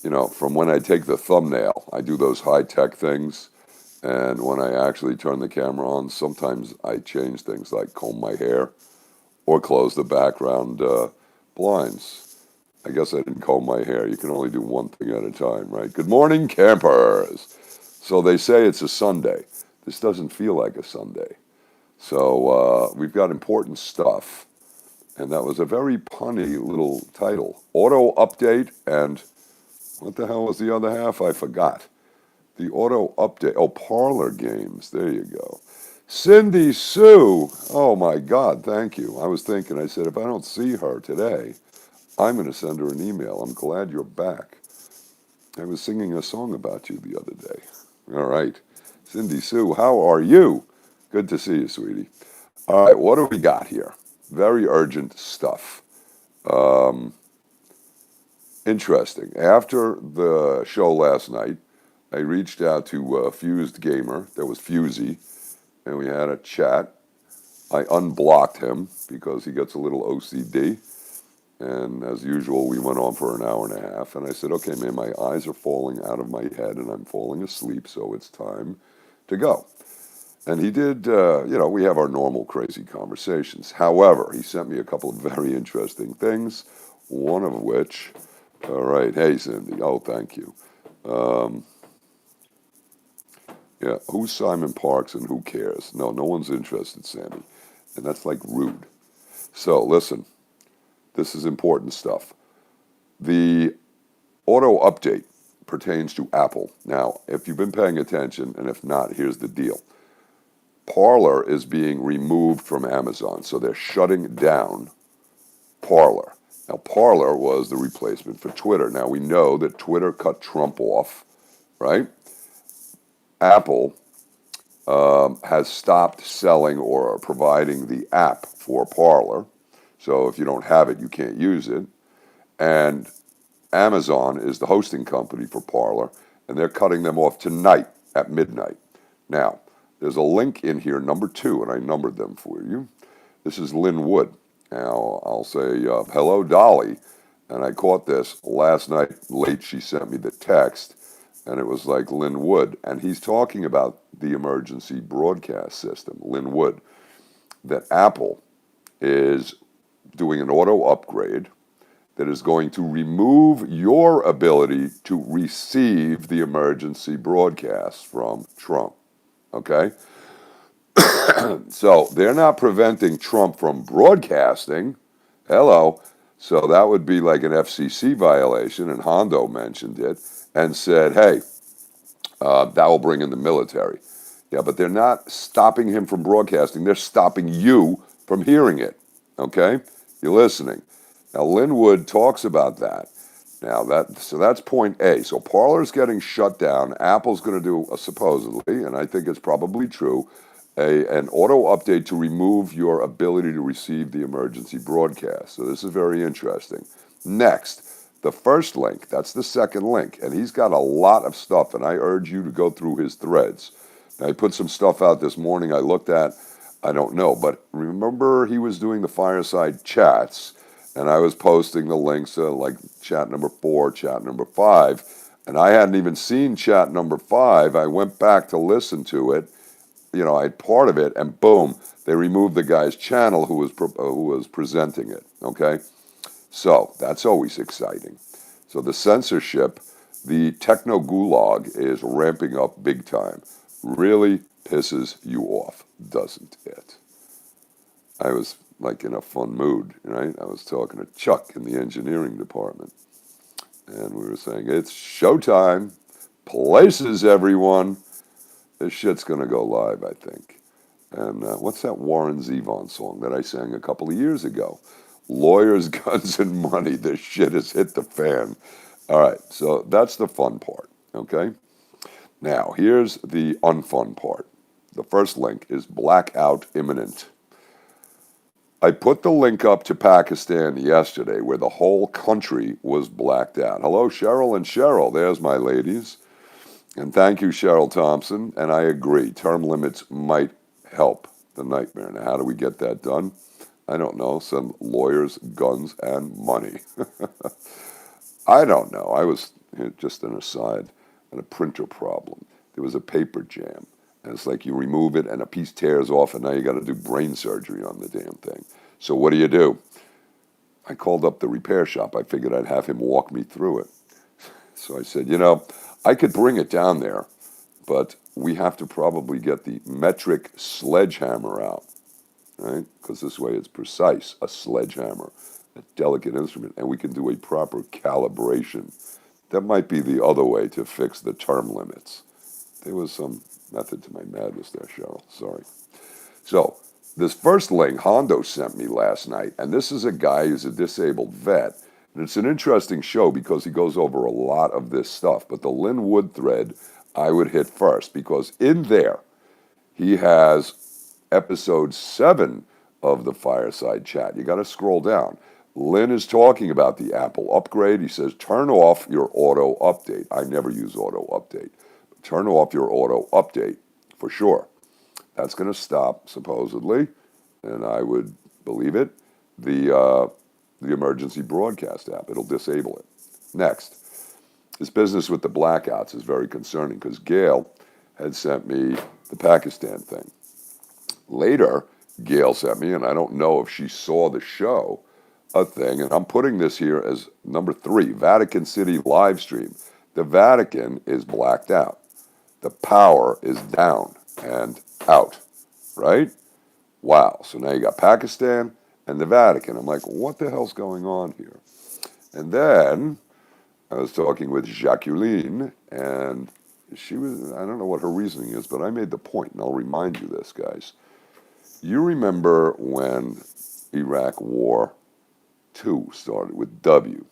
from when I take the thumbnail, I do those high-tech things, and when I actually turn the camera on, sometimes I change things like comb my hair or close the background blinds. I guess I didn't comb my hair. You can only do one thing at a time, right? Good morning, campers. So they say it's a Sunday. This doesn't feel like a Sunday. So we've got important stuff. And that was a very punny little title. Auto update and what the hell was the other half? I forgot. The auto update. Oh, Parlor games. There you go. Cindy Sue. Oh my God, thank you. I was thinking, I said, if I don't see her today, I'm going to send her an email. I'm glad you're back. I was singing a song about you the other day. All right. Cindy Sue, how are you? Good to see you, sweetie. All right, what do we got here? Very urgent stuff. Um, Interesting. After the show last night, I reached out to Fused Gamer. There was Fusey, and we had a chat. I unblocked him because he gets a little OCD. And as usual, we went on for an hour and a half. And I said, okay, man, my eyes are falling out of my head and I'm falling asleep, so it's time to go. And he did, we have our normal crazy conversations. However, he sent me a couple of very interesting things, one of which, all right, hey, Cindy, oh, thank you. Um, yeah, who's Simon Parks and who cares? No, no one's interested, Sandy. And that's like rude. So listen, this is important stuff. The auto update pertains to Apple. Now, if you've been paying attention, and if not, here's the deal. Parlor is being removed from Amazon, so they're shutting down Parlor. Now, Parlor was the replacement for Twitter. Now, we know that Twitter cut Trump off, right? Apple has stopped selling or providing the app for Parlor. So if you don't have it, you can't use it. And Amazon is the hosting company for Parlor, and they're cutting them off tonight at midnight. Now, there's a link in here, number 2, and I numbered them for you. This is Lynn Wood. Now, I'll say, hello, Dolly. And I caught this last night late. She sent me the text, and it was like Lynn Wood. And he's talking about the emergency broadcast system, Lynn Wood, that Apple is doing an auto upgrade that is going to remove your ability to receive the emergency broadcast from Trump. Okay? So they're not preventing Trump from broadcasting. Hello. So that would be like an FCC violation, and Hondo mentioned it and said, hey, that will bring in the military. Yeah, but they're not stopping him from broadcasting. They're stopping you from hearing it. Okay? You're listening. Now, Linwood talks about that. Now, that's point A. So Parler's getting shut down. Apple's going to do, supposedly, and I think it's probably true, an auto update to remove your ability to receive the emergency broadcast. So this is very interesting. Next, the first link, that's the second link, and he's got a lot of stuff, and I urge you to go through his threads. Now, he put some stuff out this morning I looked at. I don't know, but remember he was doing the fireside chats, and I was posting the links like chat number 4, chat number 5, and I hadn't even seen chat number 5. I went back to listen to it. I had part of it, and boom, they removed the guy's channel who was presenting it. Okay, so that's always exciting. So the censorship, the techno gulag is ramping up big time. Really pisses you off, doesn't it? I was like in a fun mood, right? I was talking to Chuck in the engineering department, and we were saying it's showtime, places everyone. This shit's going to go live, I think. And what's that Warren Zevon song that I sang a couple of years ago? Lawyers, guns, and money. This shit has hit the fan. All right, so that's the fun part, okay? Now, here's the unfun part. The first link is blackout imminent. I put the link up to Pakistan yesterday where the whole country was blacked out. Hello, Cheryl and Cheryl. There's my ladies. And thank you, Cheryl Thompson. And I agree, term limits might help the nightmare. Now, how do we get that done? I don't know. Send lawyers, guns, and money. I don't know. I was just an aside, and a printer problem. There was a paper jam. And it's like you remove it and a piece tears off and now you got to do brain surgery on the damn thing. So what do? I called up the repair shop. I figured I'd have him walk me through it. So I said, I could bring it down there, but we have to probably get the metric sledgehammer out, right? Because this way it's precise, a sledgehammer, a delicate instrument, and we can do a proper calibration. That might be the other way to fix the term limits. There was some method to my madness there, Cheryl. Sorry. So this first link Hondo sent me last night, and this is a guy who's a disabled vet. And it's an interesting show because he goes over a lot of this stuff. But the Lynn Wood thread I would hit first because in there he has episode 7 of the Fireside Chat. You got to scroll down. Lynn is talking about the Apple upgrade. He says, turn off your auto update. I never use auto update. Turn off your auto update for sure. That's going to stop, supposedly, and I would believe it, the emergency broadcast app. It'll disable it. Next, this business with the blackouts is very concerning because Gail had sent me the Pakistan thing. Later, Gail sent me, and I don't know if she saw the show, a thing, and I'm putting this here as number 3, Vatican City live stream. The Vatican is blacked out. The power is down and out, right? Wow. So now you got Pakistan and the Vatican. I'm like, what the hell's going on here? And then I was talking with Jacqueline, and she was, I don't know what her reasoning is, but I made the point, and I'll remind you this, guys. You remember when Iraq War II started with W.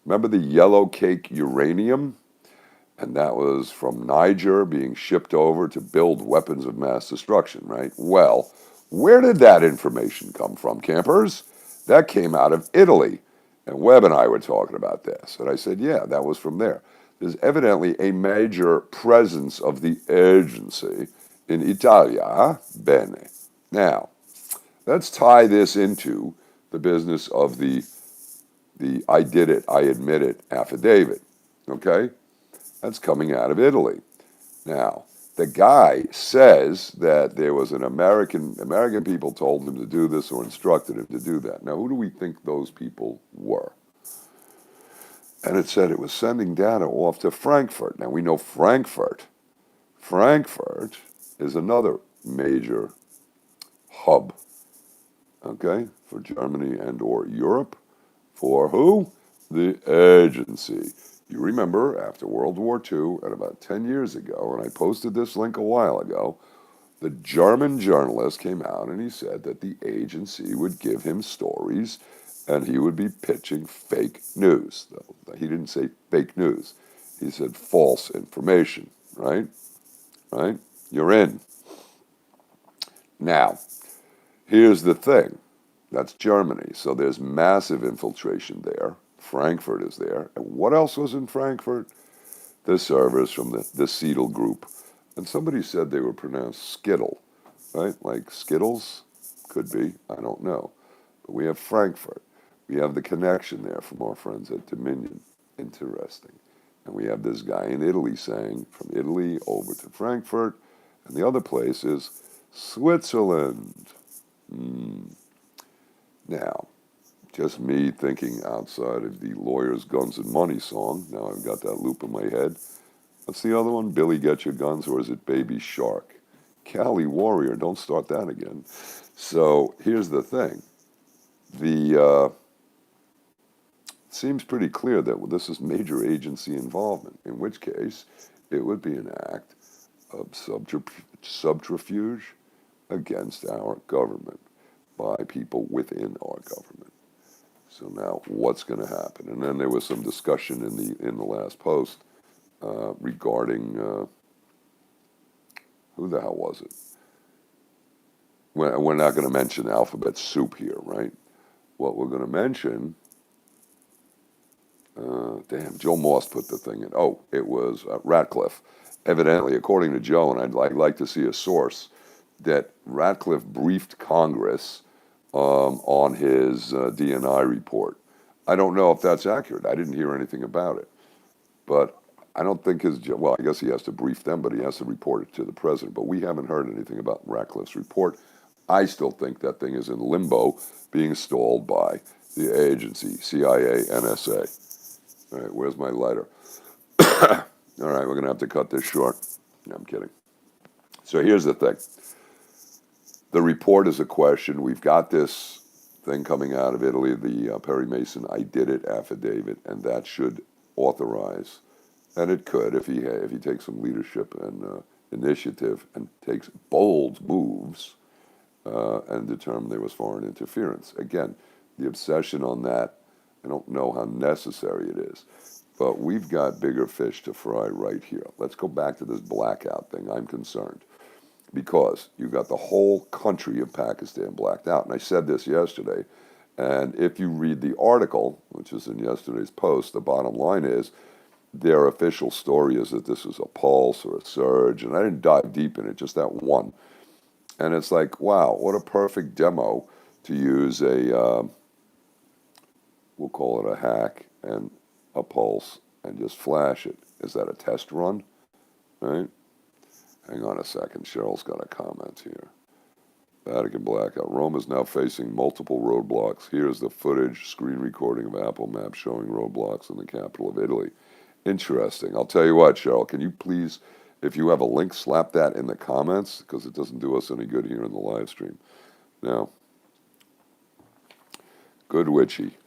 Remember the yellow cake uranium? And that was from Niger being shipped over to build weapons of mass destruction, right? Well, where did that information come from, campers? That came out of Italy. And Webb and I were talking about this. And I said, yeah, that was from there. There's evidently a major presence of the agency in Italia. Bene. Now, let's tie this into the business of the I did it, I admit it affidavit, okay? That's coming out of Italy. Now, the guy says that there was an American people told him to do this or instructed him to do that. Now, who do we think those people were? And it said it was sending data off to Frankfurt. Now, we know Frankfurt is another major hub, okay, for Germany and or Europe. For who? The agency. You remember, after World War II, and about 10 years ago, and I posted this link a while ago, the German journalist came out and he said that the agency would give him stories and he would be pitching fake news. He didn't say fake news. He said false information, right? Right? You're in. Now, here's the thing. That's Germany. So there's massive infiltration there. Frankfurt is there. And what else was in Frankfurt? The servers from the Seidel group. And somebody said they were pronounced Skittle, right? Like Skittles? Could be. I don't know. But we have Frankfurt. We have the connection there from our friends at Dominion. Interesting. And we have this guy in Italy saying, from Italy over to Frankfurt. And the other place is Switzerland. Now, just me thinking outside of the Lawyers, Guns, and Money song. Now I've got that loop in my head. What's the other one? Billy Get Your Guns, or is it Baby Shark? Cali Warrior, don't start that again. So here's the thing. It seems pretty clear that this is major agency involvement, in which case it would be an act of subterfuge against our government by people within our government. So now, what's going to happen? And then there was some discussion in the last post regarding who the hell was it? We're not going to mention alphabet soup here, right? What we're going to mention, Joe Moss put the thing in. Oh, it was Ratcliffe. Evidently, according to Joe, and I'd like to see a source, that Ratcliffe briefed Congress on his DNI report. I don't know if that's accurate. I didn't hear anything about it. But I don't think well, I guess he has to brief them, but he has to report it to the president. But we haven't heard anything about Ratcliffe's report. I still think that thing is in limbo, being stalled by the agency, CIA, NSA. All right, where's my lighter? All right, we're going to have to cut this short. No, I'm kidding. So here's the thing. The report is a question. We've got this thing coming out of Italy, the Perry Mason I did it affidavit, and that should authorize, and it could if he takes some leadership and initiative and takes bold moves and determine there was foreign interference. Again, the obsession on that, I don't know how necessary it is, but we've got bigger fish to fry right here. Let's go back to this blackout thing. I'm concerned because you got the whole country of Pakistan blacked out. And I said this yesterday, and if you read the article, which is in yesterday's post, the bottom line is their official story is that this was a pulse or a surge, and I didn't dive deep in it, just that one. And it's like, wow, what a perfect demo to use we'll call it a hack and a pulse and just flash it. Is that a test run? Right? Hang on a second. Cheryl's got a comment here. Vatican blackout. Rome is now facing multiple roadblocks. Here's the footage, screen recording of Apple Maps showing roadblocks in the capital of Italy. Interesting. I'll tell you what, Cheryl, can you please, if you have a link, slap that in the comments, because it doesn't do us any good here in the live stream. Now, good witchy.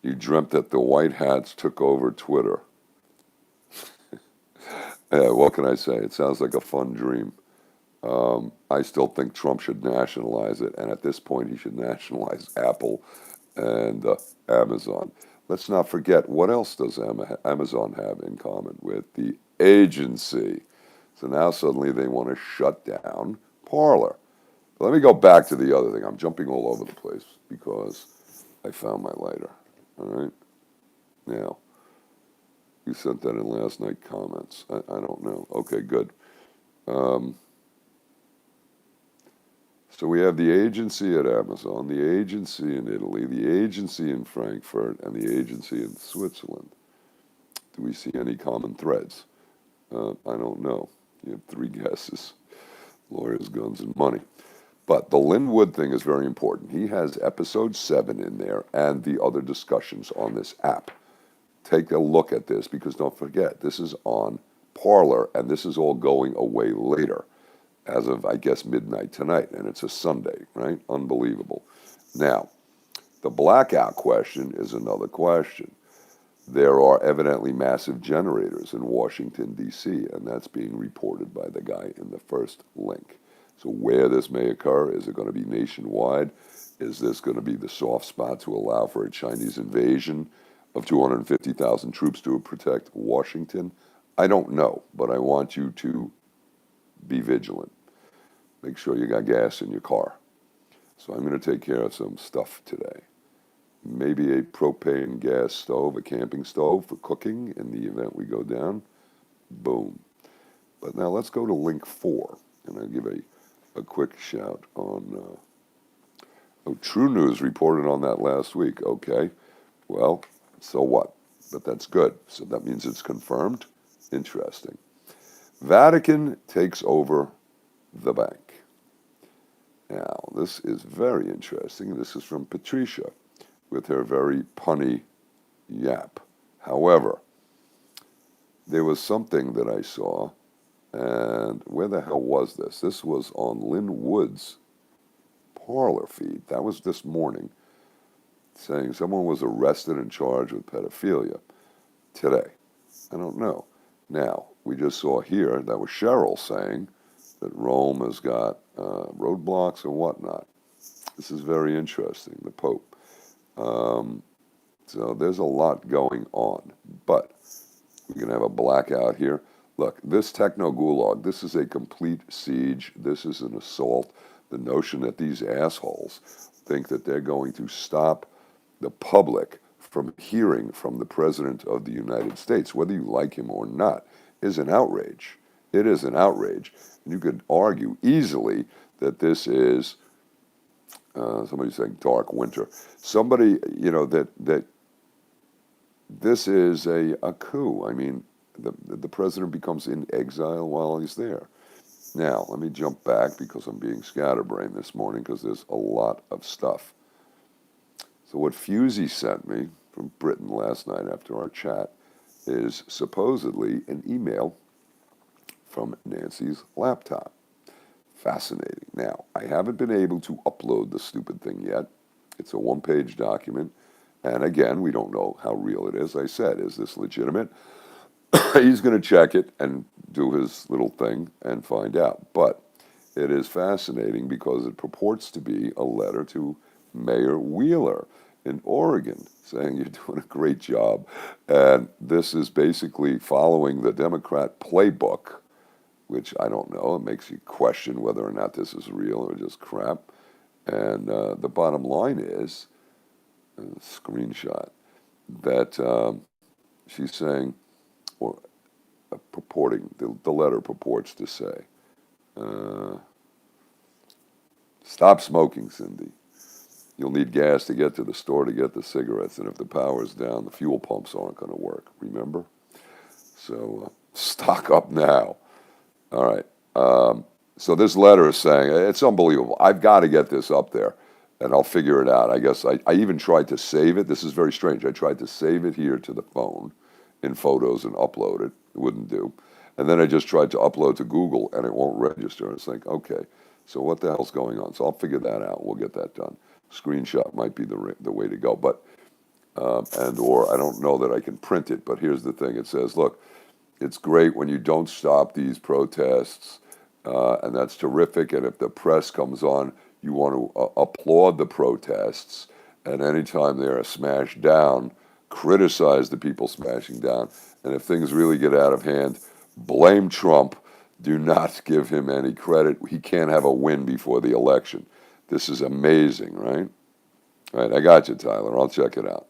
You dreamt that the white hats took over Twitter. Yeah, what can I say? It sounds like a fun dream. I still think Trump should nationalize it, and at this point he should nationalize Apple and Amazon. Let's not forget, what else does Amazon have in common with the agency? So now suddenly they want to shut down Parlor. But let me go back to the other thing. I'm jumping all over the place because I found my lighter. All right? Now, you sent that in last night comments. I don't know. Okay, good. So we have the agency at Amazon, the agency in Italy, the agency in Frankfurt, and the agency in Switzerland. Do we see any common threads? I don't know. You have three guesses. Lawyers, guns, and money. But the Linwood thing is very important. He has episode 7 in there and the other discussions on this app. Take a look at this because don't forget, this is on Parlor, and this is all going away later. As of, I guess, midnight tonight, and it's a Sunday, right? Unbelievable. Now, the blackout question is another question. There are evidently massive generators in Washington, D.C., and that's being reported by the guy in the first link. So where this may occur, is it going to be nationwide? Is this going to be the soft spot to allow for a Chinese invasion of 250,000 troops to protect Washington? I don't know, but I want you to be vigilant. Make sure you got gas in your car. So I'm going to take care of some stuff today. Maybe a propane gas stove, a camping stove for cooking in the event we go down. Boom. But now let's go to link 4. And I'll give a quick shout on... True News reported on that last week. Okay. Well, so what? But that's good. So that means it's confirmed. Interesting. Vatican takes over the bank. Now, this is very interesting. This is from Patricia with her very punny yap. However, there was something that I saw, and where the hell was this? This was on Lynn Wood's Parlor feed. That was this morning, saying someone was arrested and charged with pedophilia today. I don't know. Now, we just saw here, that was Cheryl saying that Rome has got roadblocks and whatnot. This is very interesting, the Pope. So there's a lot going on. But we're going to have a blackout here. Look, this techno-gulag, this is a complete siege. This is an assault. The notion that these assholes think that they're going to stop the public from hearing from the President of the United States, whether you like him or not, is an outrage. It is an outrage. And you could argue easily that this is, somebody's saying dark winter. Somebody, that this is a coup. I mean, the president becomes in exile while he's there. Now, let me jump back because I'm being scatterbrained this morning because there's a lot of stuff. So what Fusey sent me from Britain last night after our chat is supposedly an email from Nancy's laptop. Fascinating. Now, I haven't been able to upload the stupid thing yet. It's a one-page document. And again, we don't know how real it is. I said, is this legitimate? He's going to check it and do his little thing and find out. But it is fascinating because it purports to be a letter to Mayor Wheeler in Oregon saying you're doing a great job. And this is basically following the Democrat playbook, which I don't know. It makes you question whether or not this is real or just crap. And the bottom line is, screenshot, that she's saying, or purporting, the letter purports to say, stop smoking, Cindy. You'll need gas to get to the store to get the cigarettes, and if the power's down, the fuel pumps aren't going to work. Remember? So stock up now. All right. So this letter is saying, it's unbelievable. I've got to get this up there, and I'll figure it out. I guess I even tried to save it. This is very strange. I tried to save it here to the phone in photos and upload it. It wouldn't do. And then I just tried to upload to Google, and it won't register. It's like, okay, so what the hell's going on? So I'll figure that out. We'll get that done. Screenshot might be the way to go. But or I don't know that I can print it, but here's the thing. It says, look, it's great when you don't stop these protests, and that's terrific. And if the press comes on, you want to applaud the protests. And anytime they're smashed down, criticize the people smashing down. And if things really get out of hand, blame Trump. Do not give him any credit. He can't have a win before the election. This is amazing, right? All right, I got you, Tyler. I'll check it out.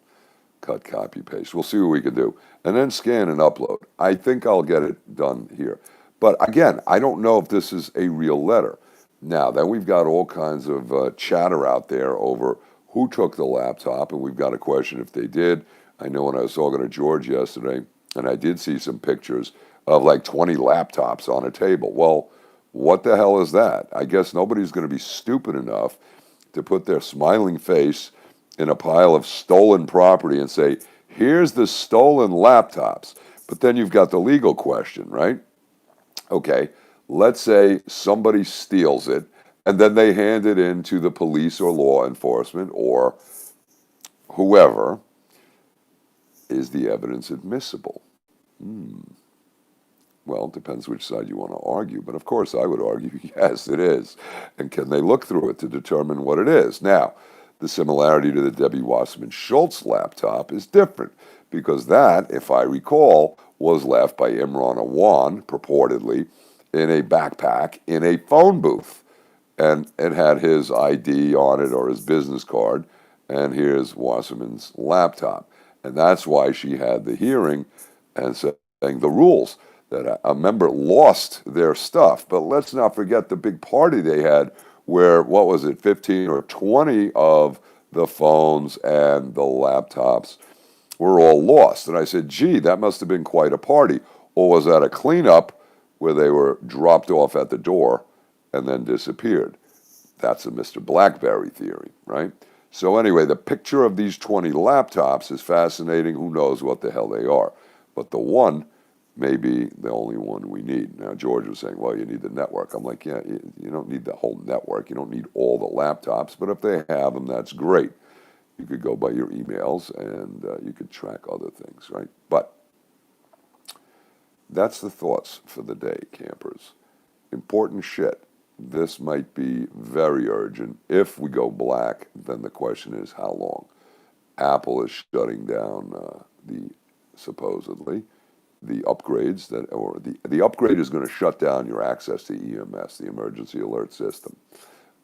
Cut, copy, paste. We'll see what we can do. And then scan and upload. I think I'll get it done here. But again, I don't know if this is a real letter. Now, then we've got all kinds of chatter out there over who took the laptop, and we've got a question if they did. I know when I was talking to George yesterday, and I did see some pictures of like 20 laptops on a table. Well, what the hell is that? I guess nobody's going to be stupid enough to put their smiling face in a pile of stolen property and say, here's the stolen laptops. But then you've got the legal question, right? Okay, let's say somebody steals it and then they hand it in to the police or law enforcement or whoever. Is the evidence admissible? Well, it depends which side you want to argue. But of course, I would argue, yes, it is. And can they look through it to determine what it is? Now, the similarity to the Debbie Wasserman Schultz laptop is different because that, if I recall, was left by Imran Awan, purportedly, in a backpack in a phone booth. And it had his ID on it or his business card. And here's Wasserman's laptop. And that's why she had the hearing and saying the rules that a member lost their stuff. But let's not forget the big party they had where, what was it, 15 or 20 of the phones and the laptops were all lost. And I said, gee, that must have been quite a party. Or was that a cleanup where they were dropped off at the door and then disappeared? That's a Mr. Blackberry theory, right? So anyway, the picture of these 20 laptops is fascinating. Who knows what the hell they are? But the one may be the only one we need. Now, George was saying, well, you need the network. I'm like, yeah, you don't need the whole network. You don't need all the laptops. But if they have them, that's great. You could go by your emails and you could track other things, right? But that's the thoughts for the day, campers. Important shit. This might be very urgent. If we go black, then the question is how long? Apple is shutting down supposedly the upgrades the upgrade is going to shut down your access to EMS, the emergency alert system.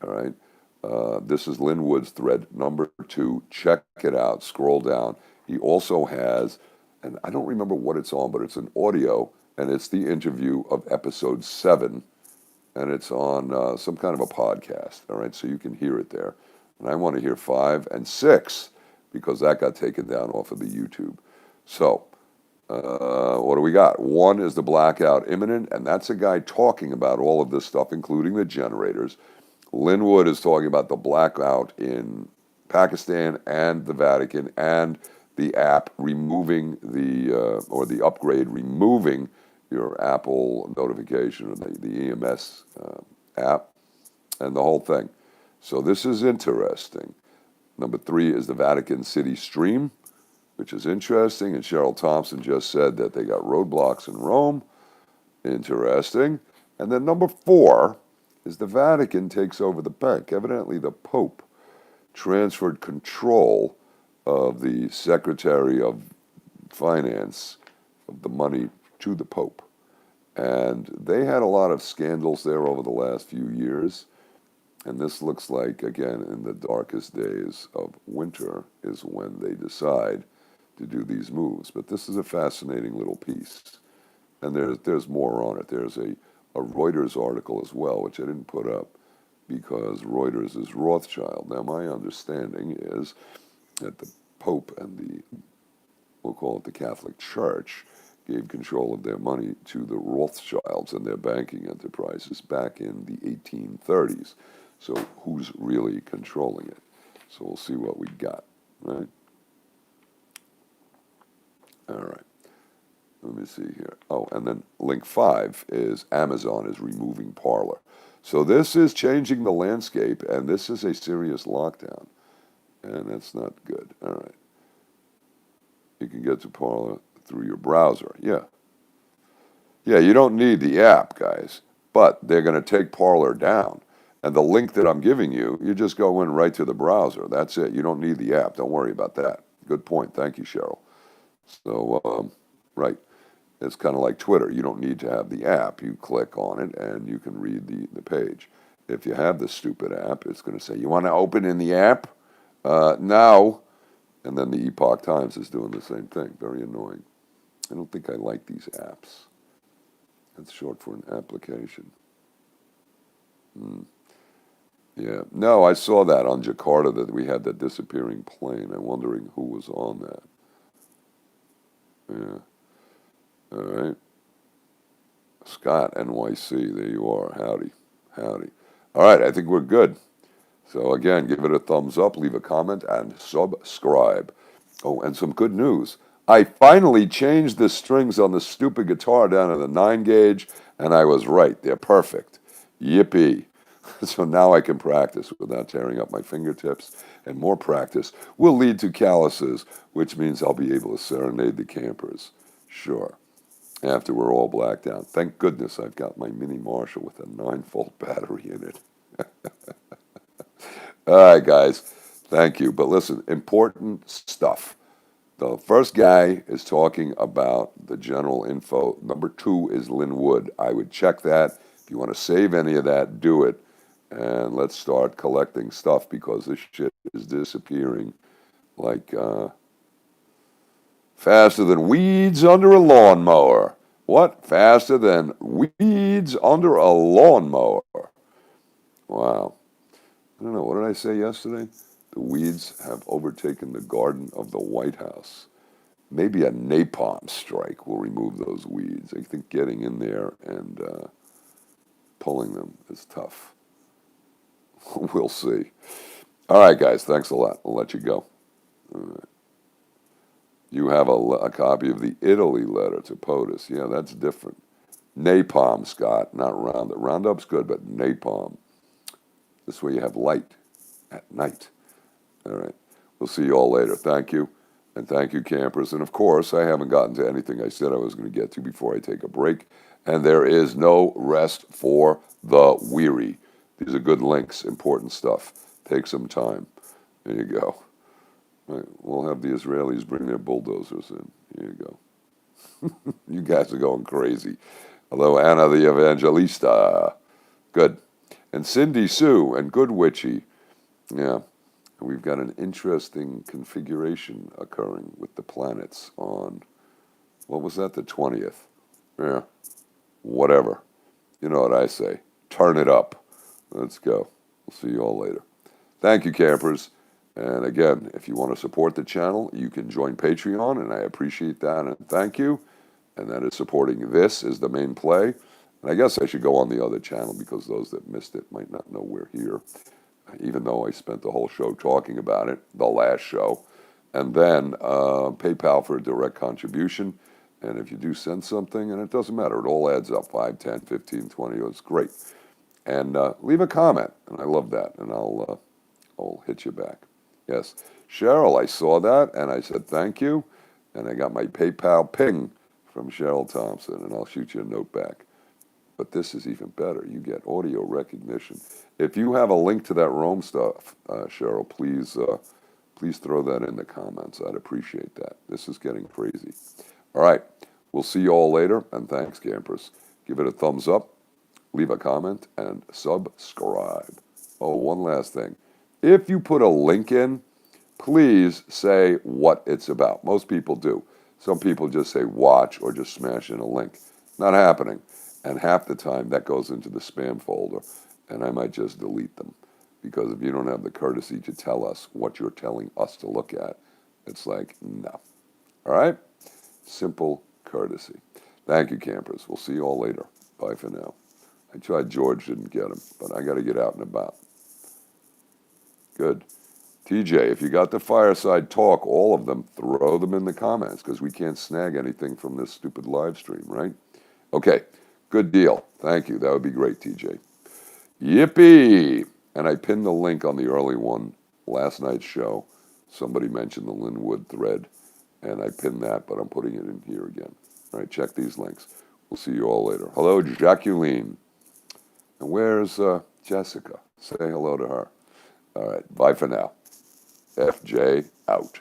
All right. This is Lynn Wood's thread number 2. Check it out. Scroll down. He also has, and I don't remember what it's on, but it's an audio, and it's the interview of episode 7. And it's on some kind of a podcast, all right? So you can hear it there. And I want to hear 5 and 6 because that got taken down off of the YouTube. So What do we got? One is the blackout imminent, and that's a guy talking about all of this stuff, including the generators. Linwood is talking about the blackout in Pakistan and the Vatican and the app removing or the upgrade removing your Apple notification or the EMS app and the whole thing. So this is interesting. Number three is the Vatican City Stream, which is interesting. And Cheryl Thompson just said that they got roadblocks in Rome. Interesting. And then number four is the Vatican takes over the bank. Evidently, the Pope transferred control of the Secretary of Finance of the money to the Pope. And they had a lot of scandals there over the last few years. And this looks like, again, in the darkest days of winter is when they decide to do these moves. But this is a fascinating little piece. And there's more on it. There's a Reuters article as well, which I didn't put up because Reuters is Rothschild. Now, my understanding is that the Pope and we'll call it the Catholic Church, gave control of their money to the Rothschilds and their banking enterprises back in the 1830s. So who's really controlling it? So we'll see what we got, right? All right. Let me see here. Oh, and then link 5 is Amazon is removing Parlor. So this is changing the landscape, and this is a serious lockdown. And that's not good. All right. You can get to Parlor through your browser. Yeah. Yeah, you don't need the app, guys. But they're going to take Parlor down. And the link that I'm giving you, you just go in right to the browser. That's it. You don't need the app. Don't worry about that. Good point. Thank you, Cheryl. So, right. It's kind of like Twitter. You don't need to have the app. You click on it and you can read the page. If you have this stupid app, it's going to say, you want to open in the app? No. And then the Epoch Times is doing the same thing. Very annoying. I don't think I like these apps. That's short for an application. Yeah. No, I saw that on Jakarta that we had that disappearing plane. I'm wondering who was on that. Yeah. All right. Scott, NYC. There you are. Howdy. Howdy. All right. I think we're good. So again, give it a thumbs up, leave a comment, and subscribe. Oh, and some good news. I finally changed the strings on the stupid guitar down to the 9-gauge, and I was right. They're perfect. Yippee. So now I can practice without tearing up my fingertips, and more practice will lead to calluses, which means I'll be able to serenade the campers. Sure. After we're all blacked out. Thank goodness I've got my mini Marshall with a 9-volt battery in it. All right, guys. Thank you. But listen, important stuff. The first guy is talking about the general info. Number 2 is Linwood. I would check that. If you want to save any of that, do it. And let's start collecting stuff because this shit is disappearing like faster than weeds under a lawnmower. What? Faster than weeds under a lawnmower. Wow. I don't know, what did I say yesterday? The weeds have overtaken the garden of the White House. Maybe a napalm strike will remove those weeds. I think getting in there and pulling them is tough. We'll see. All right, guys, thanks a lot. I'll let you go. All right. You have a copy of the Italy letter to POTUS. Yeah, that's different. Napalm, Scott, not Roundup. Roundup's good, but napalm. This way you have light at night. All right. We'll see you all later. Thank you. And thank you, campers. And of course, I haven't gotten to anything I said I was going to get to before I take a break. And there is no rest for the weary. These are good links, important stuff. Take some time. There you go. All right. We'll have the Israelis bring their bulldozers in. Here you go. You guys are going crazy. Hello, Anna the Evangelista. Good. And Cindy Sue and Good Witchy. Yeah. And we've got an interesting configuration occurring with the planets on, what was that, the 20th? Yeah. Whatever. You know what I say. Turn it up. Let's go. We'll see you all later. Thank you, campers. And again, if you want to support the channel, you can join Patreon, and I appreciate that, and thank you. And that is supporting this is the main play. And I guess I should go on the other channel because those that missed it might not know we're here, even though I spent the whole show talking about it, the last show. And then PayPal for a direct contribution. And if you do send something, and it doesn't matter, it all adds up, 5, 10, 15, 20, it's great. And leave a comment, and I love that, and I'll hit you back. Yes, Cheryl, I saw that, and I said thank you, and I got my PayPal ping from Cheryl Thompson, and I'll shoot you a note back. But this is even better. You get audio recognition. If you have a link to that Rome stuff, Cheryl, please throw that in the comments. I'd appreciate that. This is getting crazy. All right, we'll see you all later, and thanks, campers. Give it a thumbs up, leave a comment, and subscribe. Oh, one last thing. If you put a link in, please say what it's about. Most people do. Some people just say watch or just smash in a link. Not happening. And half the time that goes into the spam folder, and I might just delete them. Because if you don't have the courtesy to tell us what you're telling us to look at, it's like, no. All right? Simple courtesy. Thank you, campers. We'll see you all later. Bye for now. I tried George, didn't get him, but I got to get out and about. Good. TJ, if you got the fireside talk, all of them, throw them in the comments because we can't snag anything from this stupid live stream, right? Okay, good deal. Thank you. That would be great, TJ. Yippee! And I pinned the link on the early one, last night's show. Somebody mentioned the Linwood thread, and I pinned that, but I'm putting it in here again. All right, check these links. We'll see you all later. Hello, Jacqueline. And where's Jessica? Say hello to her. All right, bye for now. FJ out.